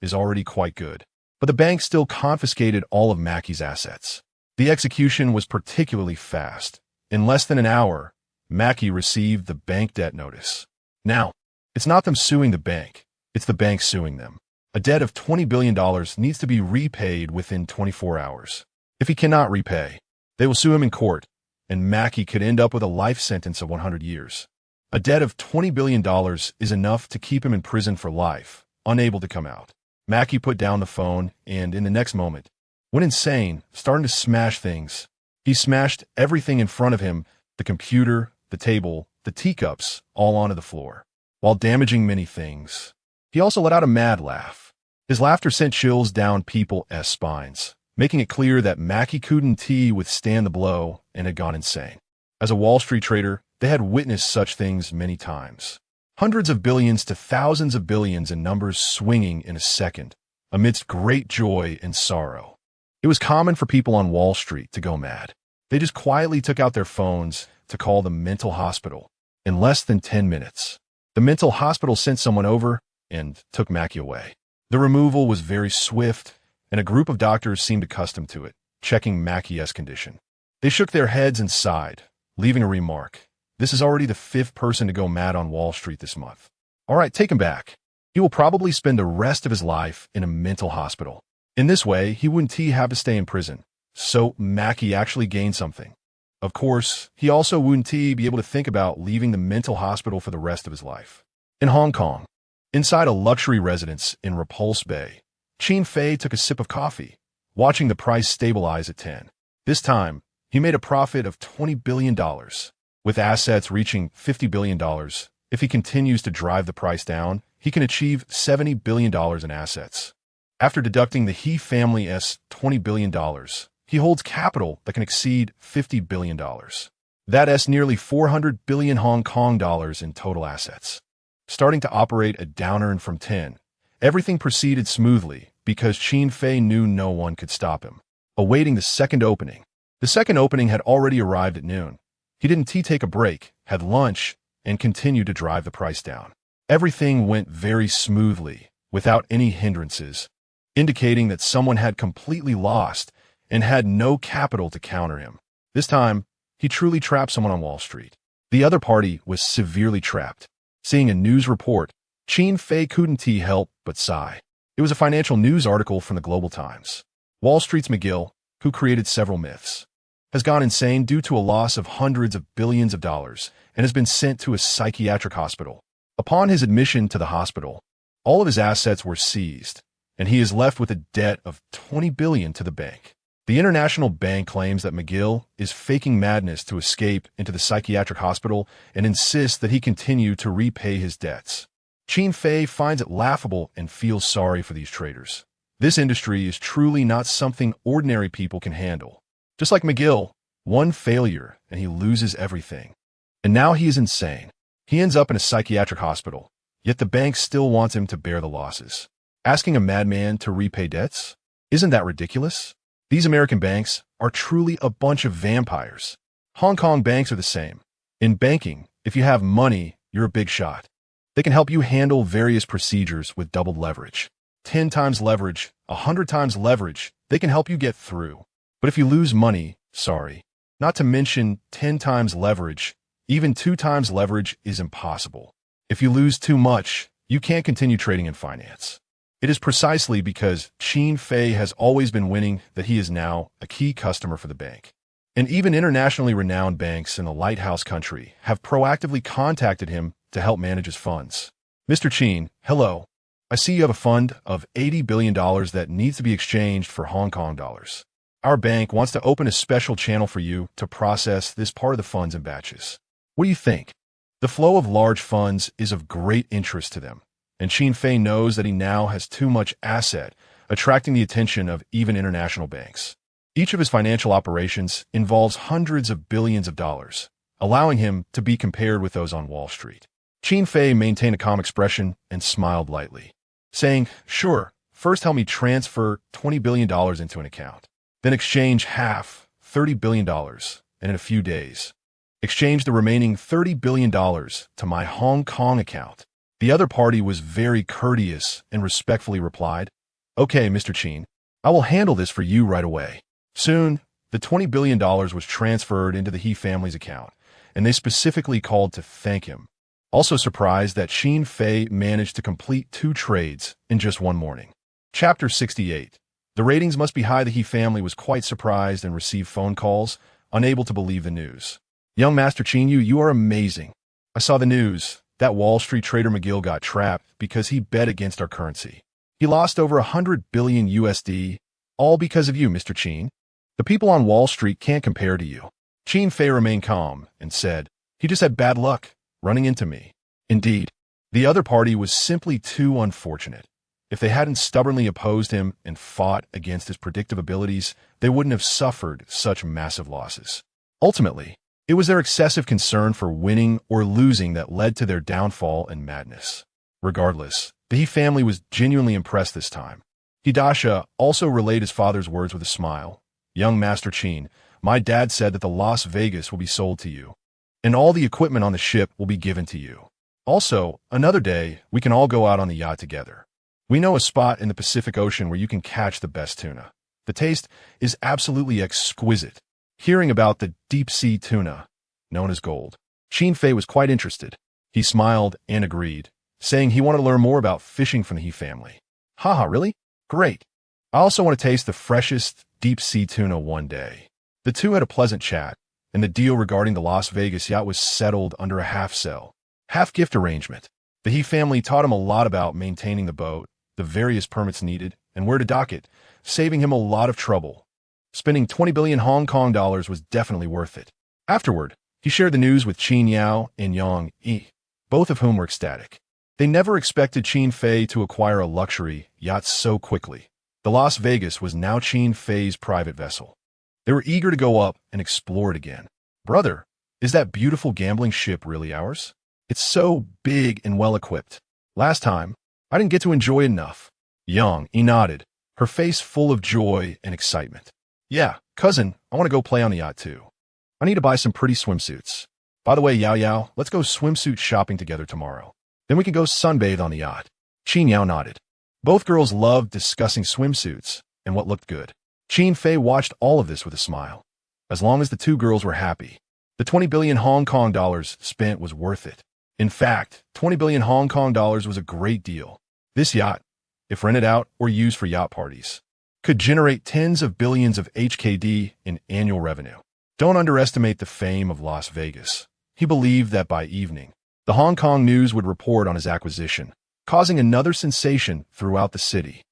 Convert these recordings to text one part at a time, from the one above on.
is already quite good. But the bank still confiscated all of Mackey's assets. The execution was particularly fast. In less than an hour, Mackey received the bank debt notice. Now, it's not them suing the bank, it's the bank suing them. A debt of $20 billion needs to be repaid within 24 hours. If he cannot repay, they will sue him in court, and Mackey could end up with a life sentence of 100 years. A debt of $20 billion is enough to keep him in prison for life, unable to come out. Mackey put down the phone and, in the next moment, went insane, starting to smash things. He smashed everything in front of him, the computer, the table, the teacups, all onto the floor, while damaging many things. He also let out a mad laugh. His laughter sent chills down people's spines, making it clear that Mackey couldn't withstand the blow and had gone insane. As a Wall Street trader, they had witnessed such things many times. Hundreds of billions to thousands of billions in numbers swinging in a second, amidst great joy and sorrow. It was common for people on Wall Street to go mad. They just quietly took out their phones to call the mental hospital. In less than 10 minutes, the mental hospital sent someone over and took Mackey away. The removal was very swift, and a group of doctors seemed accustomed to it, checking Mackey's condition. They shook their heads and sighed, leaving a remark. This is already the 5th person to go mad on Wall Street this month. All right, take him back. He will probably spend the rest of his life in a mental hospital. In this way, he wouldn't have to stay in prison. So Mackey actually gained something. Of course, he also wouldn't be able to think about leaving the mental hospital for the rest of his life. In Hong Kong, inside a luxury residence in Repulse Bay, Chin Fei took a sip of coffee, watching the price stabilize at 10. This time, he made a profit of $20 billion. With assets reaching $50 billion, if he continues to drive the price down, he can achieve $70 billion in assets. After deducting the He family's $20 billion, he holds capital that can exceed $50 billion. That's nearly 400 billion Hong Kong dollars in total assets. Starting to operate a downturn from 10, everything proceeded smoothly because Chin Fei knew no one could stop him. Awaiting the second opening. The second opening had already arrived at noon. He didn't take a break, had lunch, and continued to drive the price down. Everything went very smoothly, without any hindrances, indicating that someone had completely lost and had no capital to counter him. This time, he truly trapped someone on Wall Street. The other party was severely trapped. Seeing a news report, Chin Fei couldn't help but sigh. It was a financial news article from the Global Times. Wall Street's McGill, who created several myths, has gone insane due to a loss of hundreds of billions of dollars and has been sent to a psychiatric hospital. Upon his admission to the hospital, all of his assets were seized, and he is left with a debt of $20 billion to the bank. The International Bank claims that McGill is faking madness to escape into the psychiatric hospital and insists that he continue to repay his debts. Chin Fei finds it laughable and feels sorry for these traders. This industry is truly not something ordinary people can handle. Just like McGill, one failure and he loses everything. And now he is insane. He ends up in a psychiatric hospital, yet the bank still wants him to bear the losses. Asking a madman to repay debts? Isn't that ridiculous? These American banks are truly a bunch of vampires. Hong Kong banks are the same. In banking, if you have money, you're a big shot. They can help you handle various procedures with doubled leverage. 10 times leverage, 100 times leverage, they can help you get through. But if you lose money, sorry. Not to mention 10 times leverage, even 2 times leverage is impossible. If you lose too much, you can't continue trading in finance. It is precisely because Chin Fei has always been winning that he is now a key customer for the bank. And even internationally renowned banks in the lighthouse country have proactively contacted him to help manage his funds. Mr. Chin, hello. I see you have a fund of $80 billion that needs to be exchanged for Hong Kong dollars. Our bank wants to open a special channel for you to process this part of the funds in batches. What do you think? The flow of large funds is of great interest to them, and Chin Fei knows that he now has too much asset, attracting the attention of even international banks. Each of his financial operations involves hundreds of billions of dollars, allowing him to be compared with those on Wall Street. Chin Fei maintained a calm expression and smiled lightly, saying, "Sure, first help me transfer $20 billion into an account. Then exchange half, $30 billion, and in a few days, exchange the remaining $30 billion to my Hong Kong account. The other party was very courteous and respectfully replied, "Okay, Mr. Chin, I will handle this for you right away." Soon, the $20 billion was transferred into the He family's account, and they specifically called to thank him. Also surprised that Xin Fei managed to complete 2 trades in just one morning. Chapter 68. The ratings must be high. The He family was quite surprised and received phone calls, unable to believe the news. "Young Master Chin, you are amazing. I saw the news. That Wall Street trader McGill got trapped because he bet against our currency. He lost over 100 billion USD, all because of you, Mr. Chin. The people on Wall Street can't compare to you." Xin Fei remained calm and said, "He just had bad luck, running into me." Indeed, the other party was simply too unfortunate. If they hadn't stubbornly opposed him and fought against his predictive abilities, they wouldn't have suffered such massive losses. Ultimately, it was their excessive concern for winning or losing that led to their downfall and madness. Regardless, the He family was genuinely impressed this time. Hidasha also relayed his father's words with a smile. "Young Master Chin, my dad said that the Las Vegas will be sold to you, and all the equipment on the ship will be given to you. Also, another day, we can all go out on the yacht together. We know a spot in the Pacific Ocean where you can catch the best tuna. The taste is absolutely exquisite." Hearing about the deep-sea tuna, known as gold, Xin Fei was quite interested. He smiled and agreed, saying he wanted to learn more about fishing from the He family. "Haha, really? Great. I also want to taste the freshest deep-sea tuna one day." The two had a pleasant chat, and the deal regarding the Las Vegas yacht was settled under a half-sell, half-gift arrangement. The He family taught him a lot about maintaining the boat, the various permits needed, and where to dock it, saving him a lot of trouble. Spending 20 billion Hong Kong dollars was definitely worth it. Afterward, he shared the news with Qin Yao and Yang Yi, both of whom were ecstatic. They never expected Xin Fei to acquire a luxury yacht so quickly. The Las Vegas was now Xin Fei's private vessel. They were eager to go up and explore it again. "Brother, is that beautiful gambling ship really ours? It's so big and well-equipped. Last time, I didn't get to enjoy enough." Yang Yi nodded, her face full of joy and excitement. "Yeah, cousin, I want to go play on the yacht too. I need to buy some pretty swimsuits. By the way, Yao Yao, let's go swimsuit shopping together tomorrow. Then we can go sunbathe on the yacht." Qin Yao nodded. Both girls loved discussing swimsuits and what looked good. Xin Fei watched all of this with a smile. As long as the two girls were happy, the 20 billion Hong Kong dollars spent was worth it. In fact, 20 billion Hong Kong dollars was a great deal. This yacht, if rented out or used for yacht parties, could generate tens of billions of HKD in annual revenue. Don't underestimate the fame of Las Vegas. He believed that by evening, the Hong Kong news would report on his acquisition, causing another sensation throughout the city.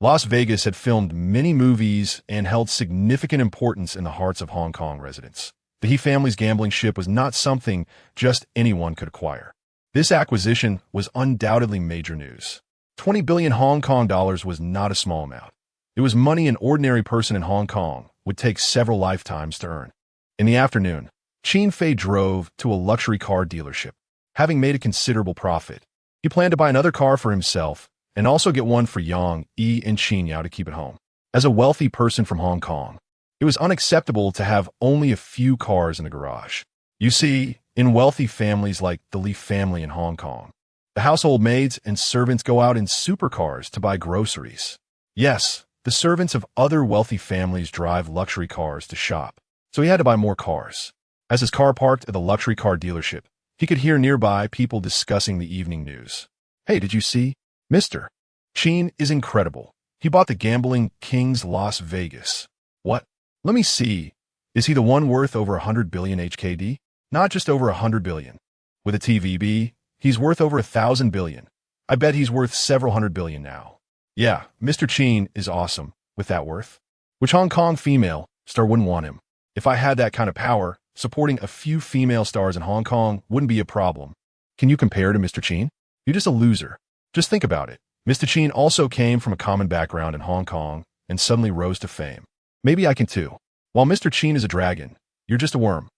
Las Vegas had filmed many movies and held significant importance in the hearts of Hong Kong residents. The He family's gambling ship was not something just anyone could acquire. This acquisition was undoubtedly major news. 20 billion Hong Kong dollars was not a small amount. It was money an ordinary person in Hong Kong would take several lifetimes to earn. In the afternoon, Xin Fei drove to a luxury car dealership. Having made a considerable profit, he planned to buy another car for himself and also get one for Yang Yi and Qin Yao to keep at home. As a wealthy person from Hong Kong, it was unacceptable to have only a few cars in the garage. You see, in wealthy families like the Li family in Hong Kong, the household maids and servants go out in supercars to buy groceries. Yes, the servants of other wealthy families drive luxury cars to shop, so he had to buy more cars. As his car parked at the luxury car dealership, he could hear nearby people discussing the evening news. "Hey, did you see? Mr. Chin is incredible. He bought the gambling king's Las Vegas." "What? Let me see. Is he the one worth over 100 billion HKD? Not just over 100 billion. With a TVB, he's worth over 1,000 billion. I bet he's worth several hundred billion now. Yeah, Mr. Chin is awesome with that worth. Which Hong Kong female star wouldn't want him? If I had that kind of power, supporting a few female stars in Hong Kong wouldn't be a problem. Can you compare to Mr. Chin? You're just a loser. Just think about it. Mr. Chin also came from a common background in Hong Kong and suddenly rose to fame. Maybe I can too. While Mr. Chin is a dragon, you're just a worm.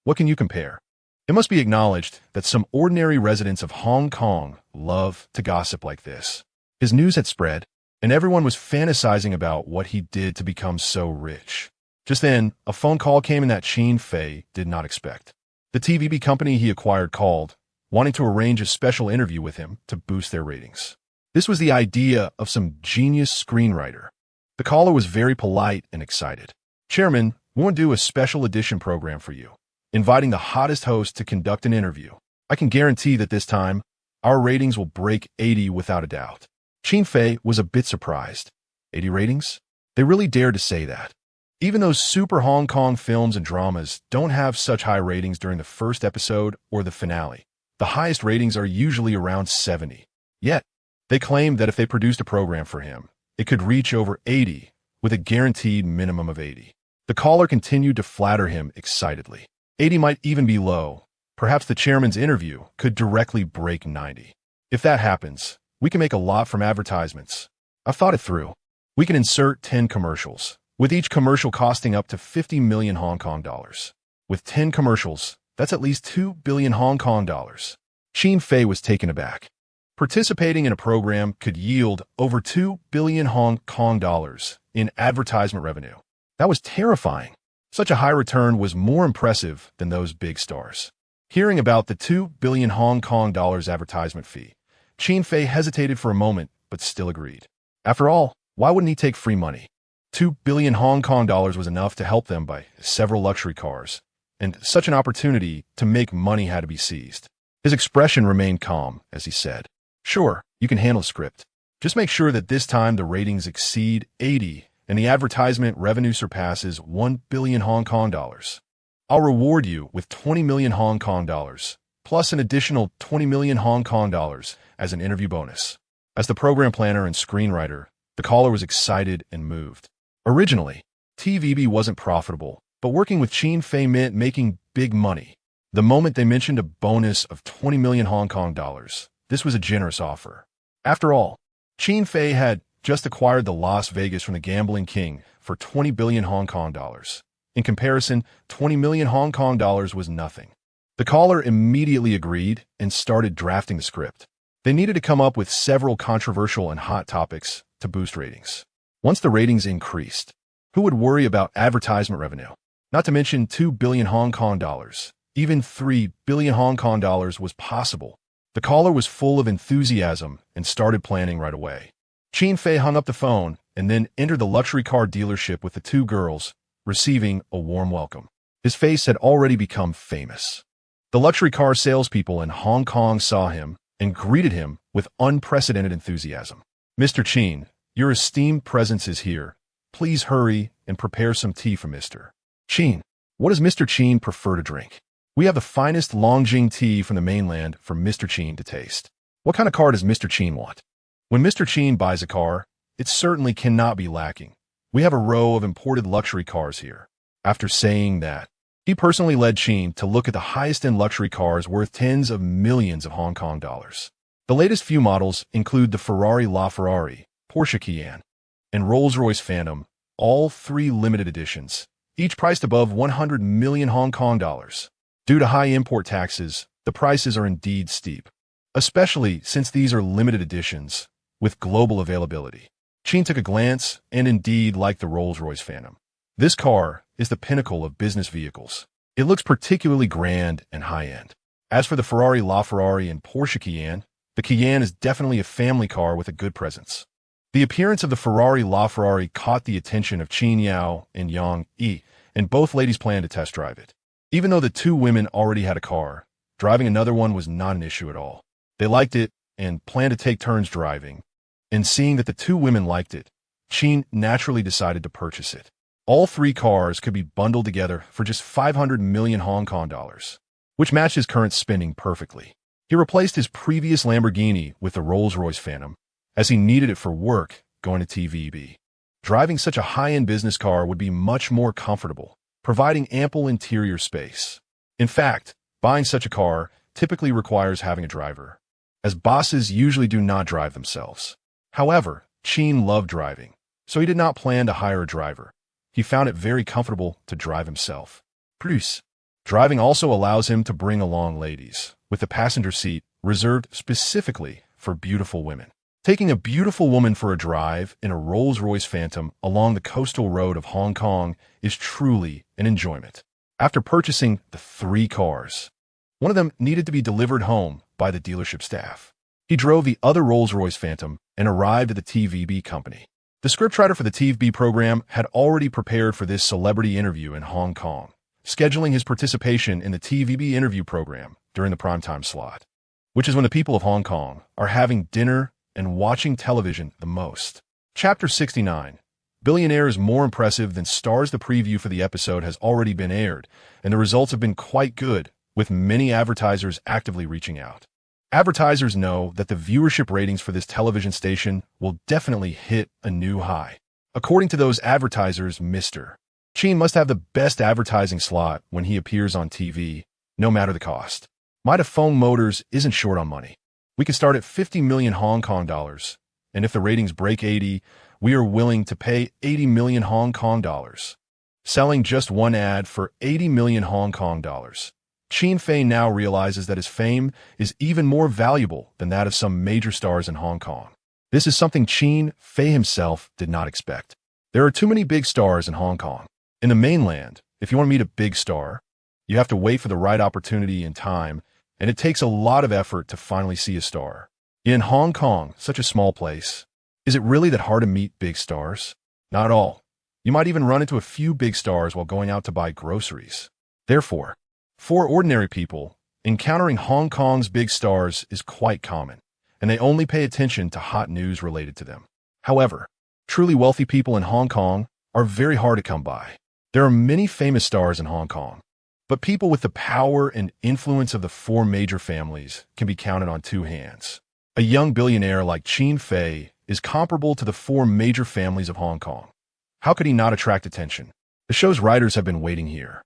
What can you compare?" It must be acknowledged that some ordinary residents of Hong Kong love to gossip like this. His news had spread, and everyone was fantasizing about what he did to become so rich. Just then, a phone call came in that Xin Fei did not expect. The TVB company he acquired called. wanting to arrange a special interview with him to boost their ratings. This was the idea of some genius screenwriter. The caller was very polite and excited. "Chairman, we want to do a special edition program for you, inviting the hottest host to conduct an interview. I can guarantee that this time, our ratings will break 80 without a doubt." Qin Fei was a bit surprised. 80 ratings? They really dared to say that. Even those super Hong Kong films and dramas don't have such high ratings during the first episode or the finale. The highest ratings are usually around 70. Yet, they claimed that if they produced a program for him, it could reach over 80, with a guaranteed minimum of 80. The caller continued to flatter him excitedly. 80 might even be low. Perhaps the chairman's interview could directly break 90. If that happens, we can make a lot from advertisements. I've thought it through. We can insert 10 commercials, with each commercial costing up to 50 million Hong Kong dollars. With 10 commercials, that's at least 2 billion Hong Kong dollars. Qin Fei was taken aback. Participating in a program could yield over 2 billion Hong Kong dollars in advertisement revenue. That was terrifying. Such a high return was more impressive than those big stars. Hearing about the 2 billion Hong Kong dollars advertisement fee, Qin Fei hesitated for a moment, but still agreed. After all, why wouldn't he take free money? 2 billion Hong Kong dollars was enough to help them buy several luxury cars, and such an opportunity to make money had to be seized. His expression remained calm as he said, "Sure, you can handle the script. Just make sure that this time the ratings exceed 80 and the advertisement revenue surpasses 1 billion Hong Kong dollars. I'll reward you with 20 million Hong Kong dollars, plus an additional 20 million Hong Kong dollars as an interview bonus." As the program planner and screenwriter, the caller was excited and moved. Originally, TVB wasn't profitable, but working with Qin Fei meant making big money. The moment they mentioned a bonus of 20 million Hong Kong dollars, this was a generous offer. After all, Qin Fei had just acquired the Las Vegas from the gambling king for 20 billion Hong Kong dollars. In comparison, 20 million Hong Kong dollars was nothing. The caller immediately agreed and started drafting the script. They needed to come up with several controversial and hot topics to boost ratings. Once the ratings increased, who would worry about advertisement revenue? Not to mention 2 billion Hong Kong dollars. Even 3 billion Hong Kong dollars was possible. The caller was full of enthusiasm and started planning right away. Qin Fei hung up the phone and then entered the luxury car dealership with the two girls, receiving a warm welcome. His face had already become famous. The luxury car salespeople in Hong Kong saw him and greeted him with unprecedented enthusiasm. "Mr. Qin, your esteemed presence is here. Please hurry and prepare some tea for Mr. Qin." What does Mr. Qin prefer to drink? "We have the finest Longjing tea from the mainland for Mr. Qin to taste." What kind of car does Mr. Qin want? When Mr. Qin buys a car, it certainly cannot be lacking. "We have a row of imported luxury cars here." After saying that, he personally led Qin to look at the highest-end luxury cars worth tens of millions of Hong Kong dollars. The latest few models include the Ferrari LaFerrari, Porsche Cayenne, and Rolls-Royce Phantom, all three limited editions, each priced above 100 million Hong Kong dollars. Due to high import taxes, the prices are indeed steep, especially since these are limited editions with global availability. Qin took a glance and indeed liked the Rolls-Royce Phantom. This car is the pinnacle of business vehicles. It looks particularly grand and high-end. As for the Ferrari LaFerrari and Porsche Cayenne, the Cayenne is definitely a family car with a good presence. The appearance of the Ferrari LaFerrari caught the attention of Qin Yao and Yang Yi, and both ladies planned to test drive it. Even though the two women already had a car, driving another one was not an issue at all. They liked it and planned to take turns driving. And seeing that the two women liked it, Qin naturally decided to purchase it. All three cars could be bundled together for just 500 million Hong Kong dollars, which matched his current spending perfectly. He replaced his previous Lamborghini with the Rolls-Royce Phantom, as he needed it for work going to TVB. Driving such a high-end business car would be much more comfortable, providing ample interior space. In fact, buying such a car typically requires having a driver, as bosses usually do not drive themselves. However, Qin loved driving, so he did not plan to hire a driver. He found it very comfortable to drive himself. Plus, driving also allows him to bring along ladies, with the passenger seat reserved specifically for beautiful women. Taking a beautiful woman for a drive in a Rolls-Royce Phantom along the coastal road of Hong Kong is truly an enjoyment. After purchasing the three cars, one of them needed to be delivered home by the dealership staff. He drove the other Rolls-Royce Phantom and arrived at the TVB company. The scriptwriter for the TVB program had already prepared for this celebrity interview in Hong Kong, scheduling his participation in the TVB interview program during the primetime slot, which is when the people of Hong Kong are having dinner and watching television the most. Chapter 69. Billionaire is more impressive than stars. The preview for the episode has already been aired, and the results have been quite good, with many advertisers actively reaching out. Advertisers know that the viewership ratings for this television station will definitely hit a new high. According to those advertisers, Mr. Chin must have the best advertising slot when he appears on TV, no matter the cost. Mitafong Motors isn't short on money. We could start at 50 million Hong Kong dollars, and if the ratings break 80, we are willing to pay 80 million Hong Kong dollars. Selling just one ad for 80 million Hong Kong dollars. Chin Fei now realizes that his fame is even more valuable than that of some major stars in Hong Kong. This is something Chin Fei himself did not expect. There are too many big stars in Hong Kong. In the mainland, if you want to meet a big star, you have to wait for the right opportunity and time, and it takes a lot of effort to finally see a star. In Hong Kong, such a small place, is it really that hard to meet big stars? Not at all. You might even run into a few big stars while going out to buy groceries. Therefore, for ordinary people, encountering Hong Kong's big stars is quite common, and they only pay attention to hot news related to them. However, truly wealthy people in Hong Kong are very hard to come by. There are many famous stars in Hong Kong, but people with the power and influence of the four major families can be counted on two hands. A young billionaire like Chin Fei is comparable to the four major families of Hong Kong. How could he not attract attention? The show's writers have been waiting here.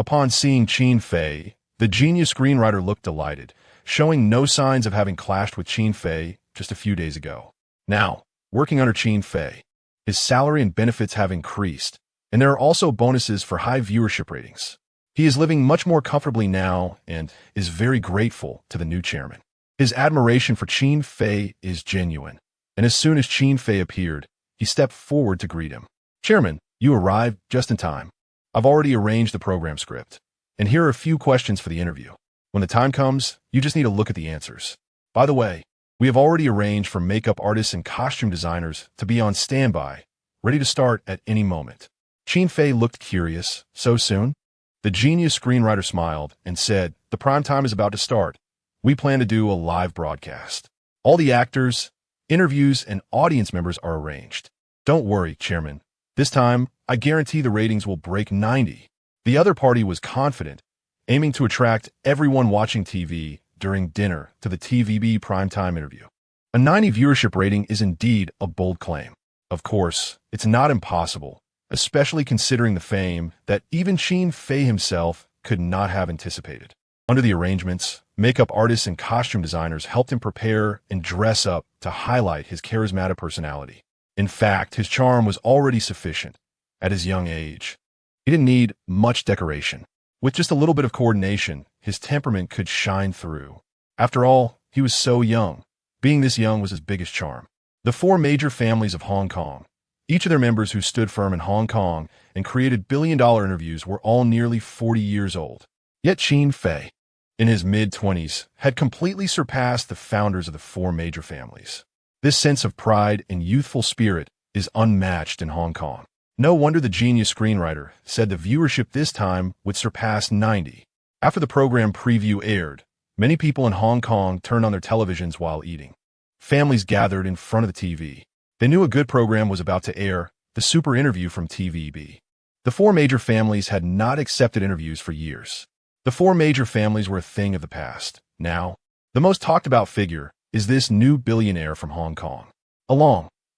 Upon seeing Chin Fei, the genius screenwriter looked delighted, showing no signs of having clashed with Chin Fei just a few days ago. Now, working under Chin Fei, his salary and benefits have increased, and there are also bonuses for high viewership ratings. He is living much more comfortably now and is very grateful to the new chairman. His admiration for Chin Fei is genuine, and as soon as Chin Fei appeared, he stepped forward to greet him. Chairman, you arrived just in time. I've already arranged the program script, and here are a few questions for the interview. When the time comes, you just need to look at the answers. By the way, we have already arranged for makeup artists and costume designers to be on standby, ready to start at any moment. Chin Fei looked curious. So soon? The genius screenwriter smiled and said, the prime time is about to start. We plan to do a live broadcast. All the actors, interviews, and audience members are arranged. Don't worry, Chairman. This time, I guarantee the ratings will break 90. The other party was confident, aiming to attract everyone watching TV during dinner to the TVB primetime interview. A 90 viewership rating is indeed a bold claim. Of course, it's not impossible, especially considering the fame that even Chin Fei himself could not have anticipated. Under the arrangements, makeup artists and costume designers helped him prepare and dress up to highlight his charismatic personality. In fact, his charm was already sufficient at his young age. He didn't need much decoration. With just a little bit of coordination, his temperament could shine through. After all, he was so young. Being this young was his biggest charm. The four major families of Hong Kong, each of their members who stood firm in Hong Kong and created billion-dollar interviews, were all nearly 40 years old. Yet Chin Fei, in his mid-20s, had completely surpassed the founders of the four major families. This sense of pride and youthful spirit is unmatched in Hong Kong. No wonder the genius screenwriter said the viewership this time would surpass 90. After the program preview aired, many people in Hong Kong turned on their televisions while eating. Families gathered in front of the TV. They knew a good program was about to air, the super interview from TVB. The four major families had not accepted interviews for years. The four major families were a thing of the past. Now, the most talked about figure is this new billionaire from Hong Kong.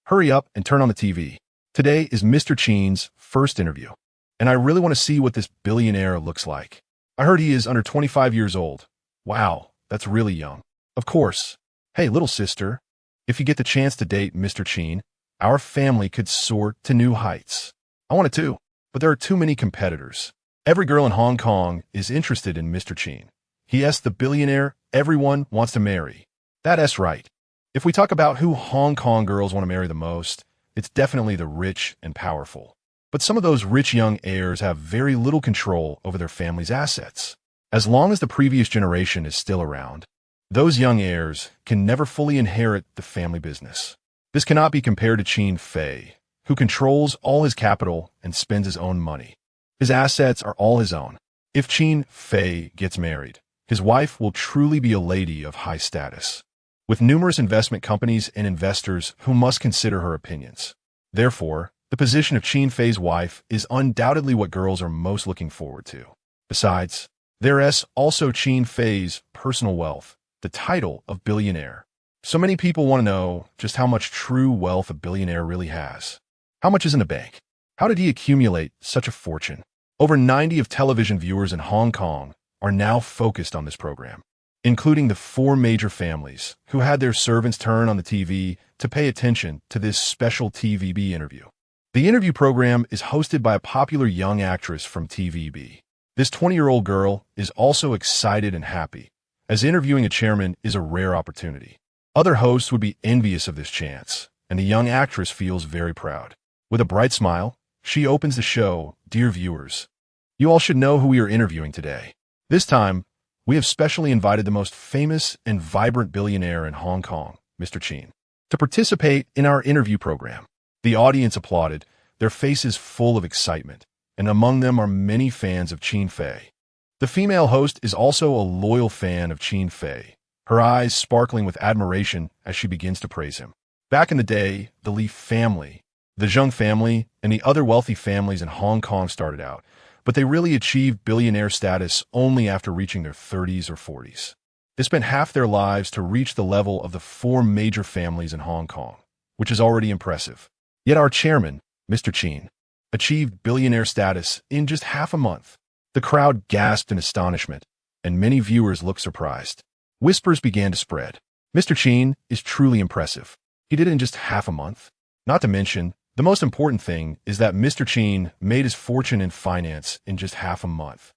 Hurry up and turn on the TV. Today is Mr. Chin's first interview, and I really want to see what this billionaire looks like. I heard he is under 25 years old. Wow, that's really young. Of course. Hey, little sister, if you get the chance to date Mr. Chin, our family could soar to new heights. I want it too, but there are too many competitors. Every girl in Hong Kong is interested in Mr. Chin. He is the billionaire everyone wants to marry. That's right. If we talk about who Hong Kong girls want to marry the most, it's definitely the rich and powerful. But some of those rich young heirs have very little control over their family's assets. As long as the previous generation is still around, Those young heirs can never fully inherit the family business. This cannot be compared to Qin Fei, who controls all his capital and spends his own money. His assets are all his own. If Qin Fei gets married, his wife will truly be a lady of high status, with numerous investment companies and investors who must consider her opinions. Therefore, the position of Qin Fei's wife is undoubtedly what girls are most looking forward to. Besides, there is also Qin Fei's personal wealth, the title of billionaire. So many people want to know just how much true wealth a billionaire really has. How much is in a bank? How did he accumulate such a fortune? Over 90 of television viewers in Hong Kong are now focused on this program, including the 4 major families who had their servants turn on the TV to pay attention to this special TVB interview. The interview program is hosted by a popular young actress from TVB. This 20-year-old girl is also excited and happy, as interviewing a chairman is a rare opportunity. Other hosts would be envious of this chance, and the young actress feels very proud. With a bright smile, she opens the show. Dear viewers, you all should know who we are interviewing today. This time, we have specially invited the most famous and vibrant billionaire in Hong Kong, Mr. Qin, to participate in our interview program. The audience applauded, their faces full of excitement, and among them are many fans of Qin Fei. The female host is also a loyal fan of Qin Fei, her eyes sparkling with admiration as she begins to praise him. Back in the day, the Li family, the Zheng family, and the other wealthy families in Hong Kong started out, but they really achieved billionaire status only after reaching their 30s or 40s. They spent half their lives to reach the level of the 4 major families in Hong Kong, which is already impressive. Yet our chairman, Mr. Qin, achieved billionaire status in just half a month. The crowd gasped in astonishment, and many viewers looked surprised. Whispers began to spread. Mr. Qin is truly impressive. He did it in just half a month. Not to mention, the most important thing is that Mr. Qin made his fortune in finance in just half a month,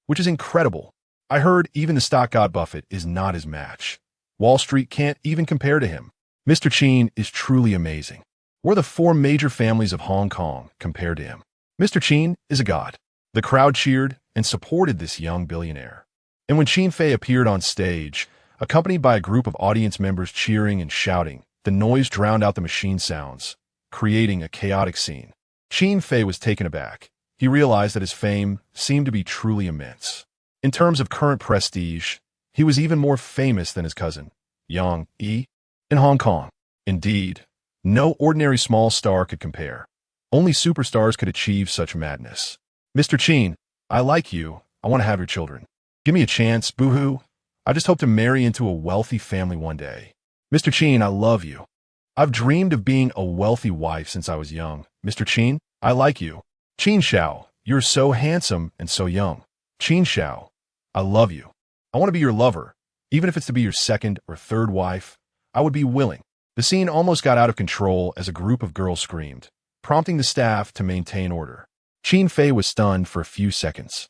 which is incredible. I heard even the stock god Buffett is not his match. Wall Street can't even compare to him. Mr. Qin is truly amazing. We're the 4 major families of Hong Kong compared to him. Mr. Qin is a god. The crowd cheered and supported this young billionaire. And when Qin Fei appeared on stage, accompanied by a group of audience members cheering and shouting, the noise drowned out the machine sounds, creating a chaotic scene. Qin Fei was taken aback. He realized that his fame seemed to be truly immense. In terms of current prestige, he was even more famous than his cousin, Yang Yi, in Hong Kong. Indeed, no ordinary small star could compare. Only superstars could achieve such madness. Mr. Qin, I like you. I want to have your children. Give me a chance, boo-hoo. I just hope to marry into a wealthy family one day. Mr. Qin, I love you. I've dreamed of being a wealthy wife since I was young. Mr. Qin, I like you. Qin Xiao, you're so handsome and so young. Qin Xiao, I love you. I want to be your lover. Even if it's to be your 2nd or 3rd wife, I would be willing. The scene almost got out of control as a group of girls screamed, prompting the staff to maintain order. Qin Fei was stunned for a few seconds,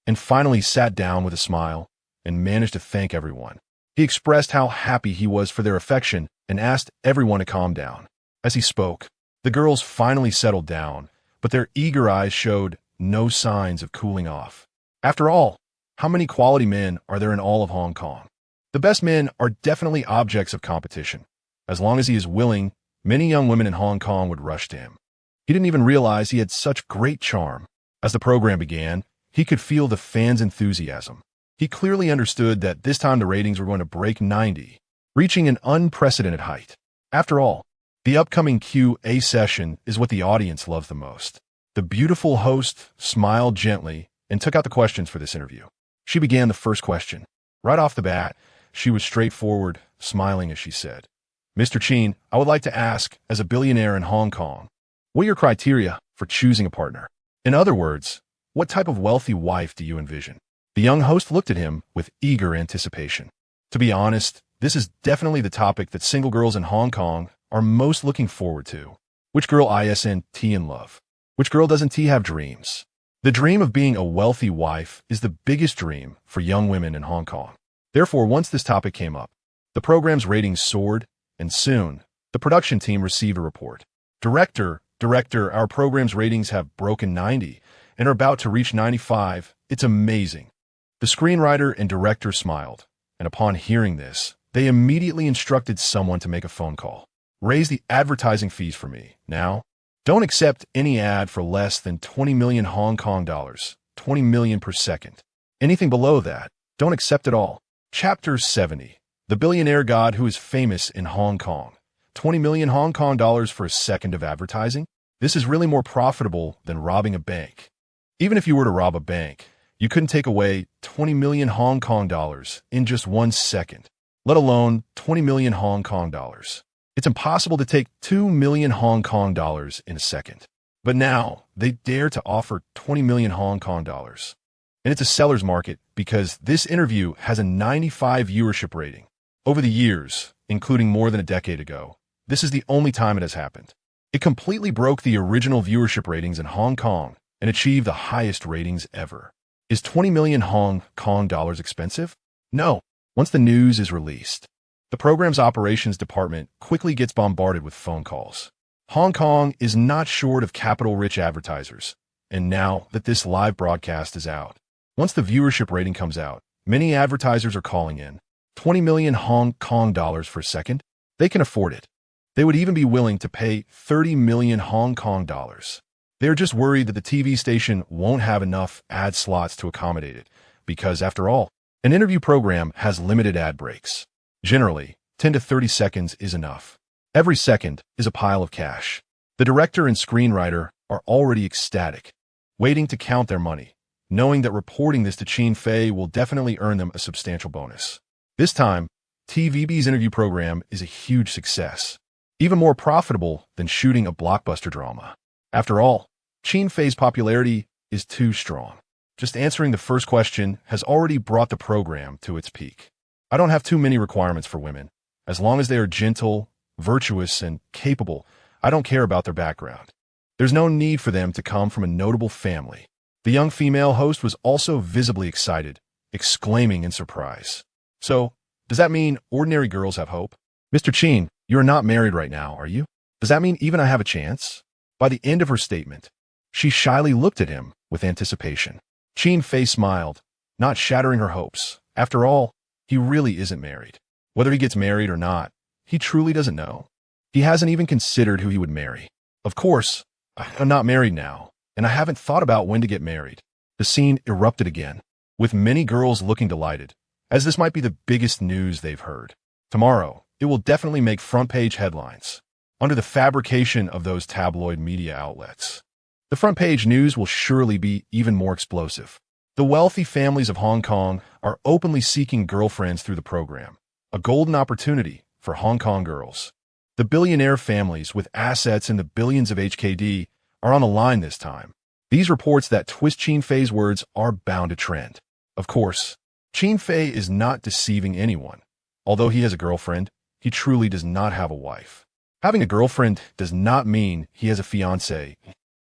and finally sat down with a smile and managed to thank everyone. He expressed how happy he was for their affection and asked everyone to calm down. As he spoke, the girls finally settled down, but their eager eyes showed no signs of cooling off. After all, how many quality men are there in all of Hong Kong? The best men are definitely objects of competition. As long as he is willing, many young women in Hong Kong would rush to him. He didn't even realize he had such great charm. As the program began, he could feel the fans' enthusiasm. He clearly understood that this time the ratings were going to break 90, reaching an unprecedented height. After all, the upcoming Q&A session is what the audience loves the most. The beautiful host smiled gently and took out the questions for this interview. She began the first question. Right off the bat, she was straightforward, smiling as she said, Mr. Qin, I would like to ask, as a billionaire in Hong Kong, what are your criteria for choosing a partner? In other words, what type of wealthy wife do you envision? The young host looked at him with eager anticipation. To be honest, this is definitely the topic that single girls in Hong Kong are most looking forward to. Which girl isn't in love? Which girl doesn't have dreams? The dream of being a wealthy wife is the biggest dream for young women in Hong Kong. Therefore, once this topic came up, the program's ratings soared, and soon, the production team received a report. Director, our program's ratings have broken 90 and are about to reach 95. It's amazing. The screenwriter and director smiled, and upon hearing this, they immediately instructed someone to make a phone call. Raise the advertising fees for me. Now, don't accept any ad for less than 20 million Hong Kong dollars, 20 million per second. Anything below that, don't accept at all. Chapter 70. The Billionaire God Who is Famous in Hong Kong. 20 million Hong Kong dollars for a second of advertising? This is really more profitable than robbing a bank. Even if you were to rob a bank, you couldn't take away 20 million Hong Kong dollars in just 1 second, let alone 20 million Hong Kong dollars. It's impossible to take 2 million Hong Kong dollars in a second. But now, they dare to offer 20 million Hong Kong dollars. And it's a seller's market because this interview has a 95 viewership rating. Over the years, including more than a decade ago, this is the only time it has happened. It completely broke the original viewership ratings in Hong Kong and achieved the highest ratings ever. Is 20 million Hong Kong dollars expensive? No. Once the news is released, the program's operations department quickly gets bombarded with phone calls. Hong Kong is not short of capital-rich advertisers, and now that this live broadcast is out, once the viewership rating comes out, many advertisers are calling in. 20 million Hong Kong dollars for a second? They can afford it. They would even be willing to pay 30 million Hong Kong dollars. They're just worried that the TV station won't have enough ad slots to accommodate it, because after all, an interview program has limited ad breaks. Generally, 10 to 30 seconds is enough. Every second is a pile of cash. The director and screenwriter are already ecstatic, waiting to count their money, knowing that reporting this to Chin Fei will definitely earn them a substantial bonus. This time, TVB's interview program is a huge success, even more profitable than shooting a blockbuster drama. After all, Chin Fei's popularity is too strong. Just answering the first question has already brought the program to its peak. I don't have too many requirements for women. As long as they are gentle, virtuous, and capable, I don't care about their background. There's no need for them to come from a notable family. The young female host was also visibly excited, exclaiming in surprise. So, does that mean ordinary girls have hope? Mr. Chin, you are not married right now, are you? Does that mean even I have a chance? By the end of her statement, she shyly looked at him with anticipation. Chin Fei smiled, not shattering her hopes. After all, he really isn't married. Whether he gets married or not, he truly doesn't know. He hasn't even considered who he would marry. Of course, I'm not married now, and I haven't thought about when to get married. The scene erupted again, with many girls looking delighted, as this might be the biggest news they've heard. Tomorrow, it will definitely make front-page headlines, under the fabrication of those tabloid media outlets. The front-page news will surely be even more explosive. The wealthy families of Hong Kong are openly seeking girlfriends through the program, a golden opportunity for Hong Kong girls. The billionaire families with assets in the billions of HKD are on the line this time. These reports that twist Chin Fei's words are bound to trend. Of course, Chin Fei is not deceiving anyone. Although he has a girlfriend, he truly does not have a wife. Having a girlfriend does not mean he has a fiancé.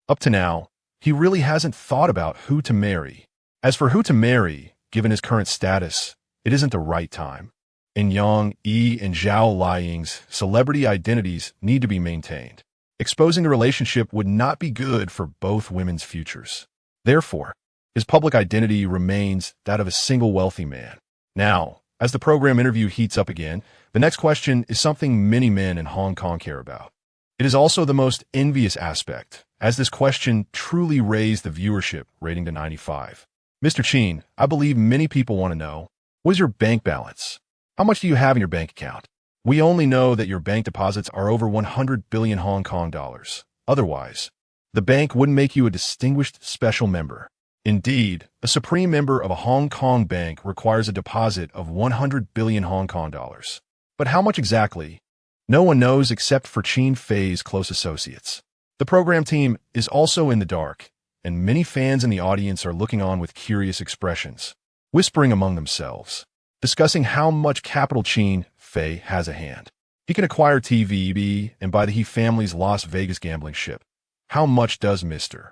Up to now, he really hasn't thought about who to marry. As for who to marry, given his current status, it isn't the right time. In Yang Yi and Zhao Liying's celebrity identities need to be maintained. Exposing the relationship would not be good for both women's futures. Therefore, his public identity remains that of a single wealthy man. Now, as the program interview heats up again, the next question is something many men in Hong Kong care about. It is also the most envious aspect, as this question truly raised the viewership rating to 95. Mr. Chin, I believe many people want to know, what is your bank balance? How much do you have in your bank account? We only know that your bank deposits are over 100 billion Hong Kong dollars. Otherwise, the bank wouldn't make you a distinguished special member. Indeed, a supreme member of a Hong Kong bank requires a deposit of 100 billion Hong Kong dollars. But how much exactly? No one knows except for Chin Fei's close associates. The program team is also in the dark, and many fans in the audience are looking on with curious expressions, whispering among themselves, discussing how much capital Chin Fei has at hand. He can acquire TVB and buy the He family's Las Vegas gambling ship. How much does Mr.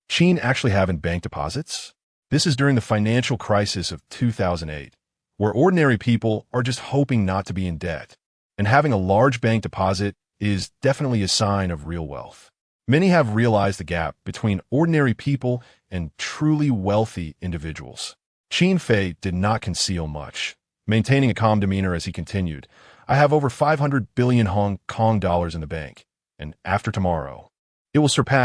Chin actually have in bank deposits? This is during the financial crisis of 2008, where ordinary people are just hoping not to be in debt, and having a large bank deposit is definitely a sign of real wealth. Many have realized the gap between ordinary people and truly wealthy individuals. Chin Fei did not conceal much, maintaining a calm demeanor as he continued, "I have over 500 billion Hong Kong dollars in the bank, and after tomorrow, it will surpass